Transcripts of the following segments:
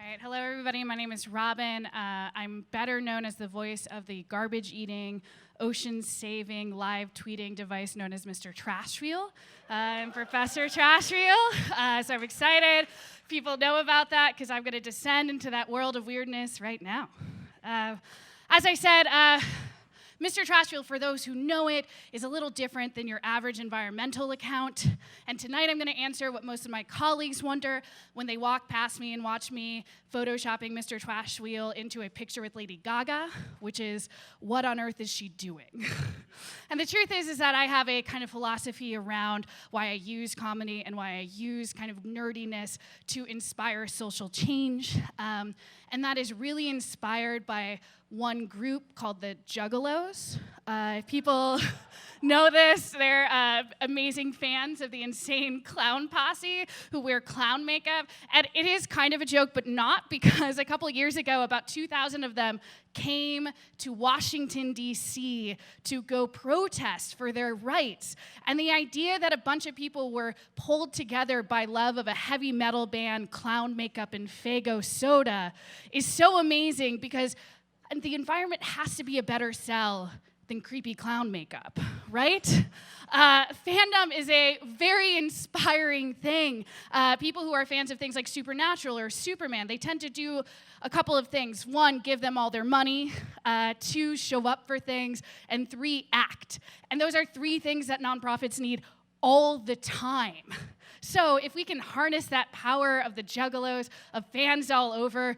right, hello everybody, my name is Robyn. I'm better known as the voice of the garbage-eating, ocean-saving, live tweeting device known as Mr. Trash Wheel. I'm Professor Trash Wheel, so I'm excited. People know about that because I'm gonna descend into that world of weirdness right now. As I said, Mr. Trash Wheel, for those who know it, is a little different than your average environmental account. And tonight I'm going to answer what most of my colleagues wonder when they walk past me and watch me photoshopping Mr. Trash Wheel into a picture with Lady Gaga, which is, what on earth is she doing? And the truth is that I have a kind of philosophy around why I use comedy and why I use kind of nerdiness to inspire social change. And that is really inspired by one group called the Juggalos. If people know this, they're amazing fans of the insane clown posse who wear clown makeup. And it is kind of a joke, but not, because a couple years ago, about 2,000 of them came to Washington, D.C. to go protest for their rights. And the idea that a bunch of people were pulled together by love of a heavy metal band, clown makeup, and Faygo soda is so amazing, because the environment has to be a better sell than creepy clown makeup, right? Fandom is a very inspiring thing. People who are fans of things like Supernatural or Superman, they tend to do a couple of things. One, give them all their money. Two, show up for things. And three, act. And those are three things that nonprofits need all the time. So if we can harness that power of the Juggalos, of fans all over,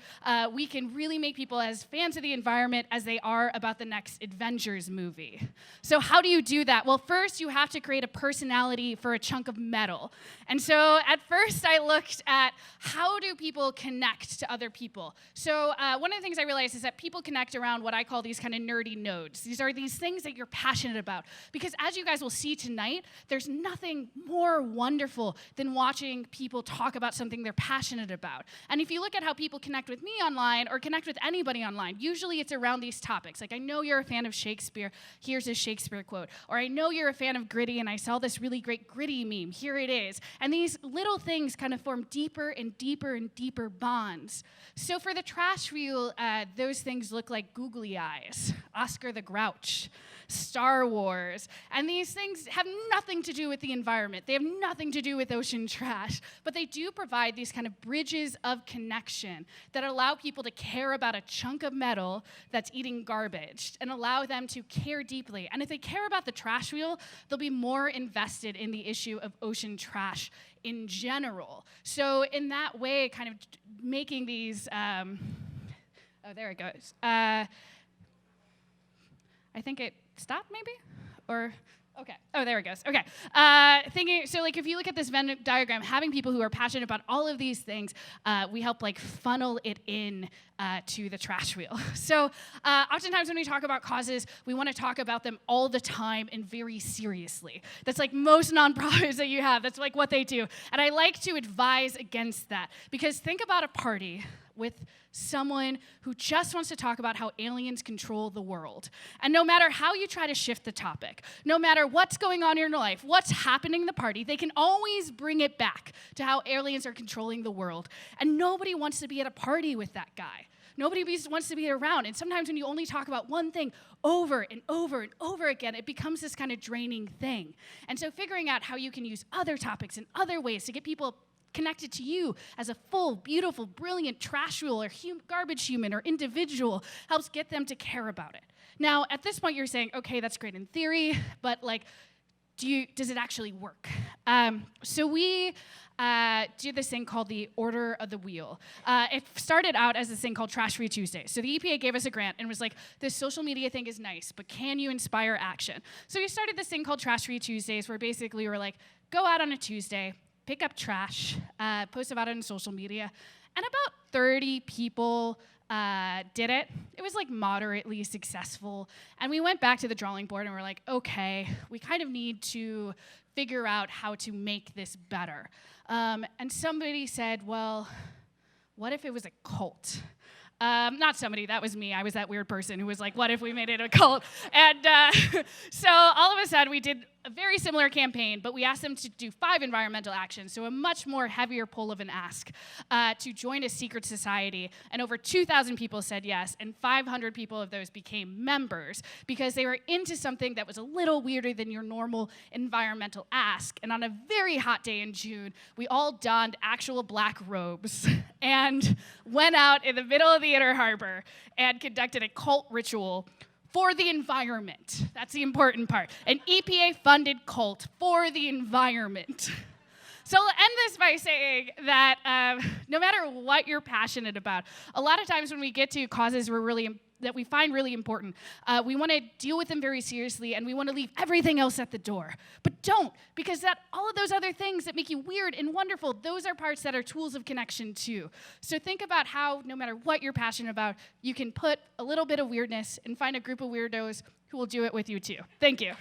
we can really make people as fans of the environment as they are about the next Avengers movie. So how do you do that? Well, first you have to create a personality for a chunk of metal. And so at first I looked at how do people connect to other people. So one of the things I realized is that people connect around what I call these kind of nerdy nodes. These are these things that you're passionate about. Because as you guys will see tonight, there's nothing more wonderful than watching people talk about something they're passionate about. And if you look at how people connect with me online or connect with anybody online, usually it's around these topics. Like, I know you're a fan of Shakespeare, here's a Shakespeare quote. Or I know you're a fan of Gritty, and I saw this really great Gritty meme, here it is. And these little things kind of form deeper and deeper and deeper bonds. So for the Trash Wheel, those things look like googly eyes, Oscar the Grouch, Star Wars, and these things have nothing to do with the environment. They have nothing to do with ocean trash, but they do provide these kind of bridges of connection that allow people to care about a chunk of metal that's eating garbage and allow them to care deeply. And if they care about the Trash Wheel, they'll be more invested in the issue of ocean trash in general. So in that way, kind of making these, oh, there it goes. I think it stopped, maybe? Or, okay. Oh, there it goes. Okay. So like if you look at this Venn diagram, having people who are passionate about all of these things, we help like funnel it in to the Trash Wheel. So oftentimes when we talk about causes, we want to talk about them all the time and very seriously. That's like most nonprofits that you have. That's like what they do. And I like to advise against that, because think about a party with someone who just wants to talk about how aliens control the world. And no matter how you try to shift the topic, no matter what's going on in your life, what's happening in the party, they can always bring it back to how aliens are controlling the world. And nobody wants to be at a party with that guy. Nobody wants to be around. And sometimes when you only talk about one thing over and over and over again, it becomes this kind of draining thing. And so figuring out how you can use other topics and other ways to get people connected to you as a full, beautiful, brilliant Trash Wheel or garbage human or individual helps get them to care about it. Now, at this point, you're saying, okay, that's great in theory, but like, does it actually work? So we do this thing called the Order of the Wheel. It started out as this thing called Trash Free Tuesday. So the EPA gave us a grant and was like, this social media thing is nice, but can you inspire action? So we started this thing called Trash Free Tuesdays, where basically we're like, go out on a Tuesday, pick up trash, post about it on social media, and about 30 people did it. It was like moderately successful, and we went back to the drawing board and we're like, okay, we kind of need to figure out how to make this better. And somebody said, well, what if it was a cult? Not somebody, that was me. I was that weird person who was like, what if we made it a cult? And so all of a sudden, we did a very similar campaign, but we asked them to do 5 environmental actions, so a much more heavier pull of an ask, to join a secret society. And over 2,000 people said yes, and 500 people of those became members because they were into something that was a little weirder than your normal environmental ask. And on a very hot day in June, we all donned actual black robes and went out in the middle of the Inner Harbor and conducted a cult ritual for the environment. That's the important part. An EPA-funded cult for the environment. So I'll end this by saying that no matter what you're passionate about, a lot of times when we get to causes that we find really important, we want to deal with them very seriously, and we want to leave everything else at the door. But don't, because all of those other things that make you weird and wonderful, those are parts that are tools of connection too. So think about how, no matter what you're passionate about, you can put a little bit of weirdness and find a group of weirdos who will do it with you too. Thank you.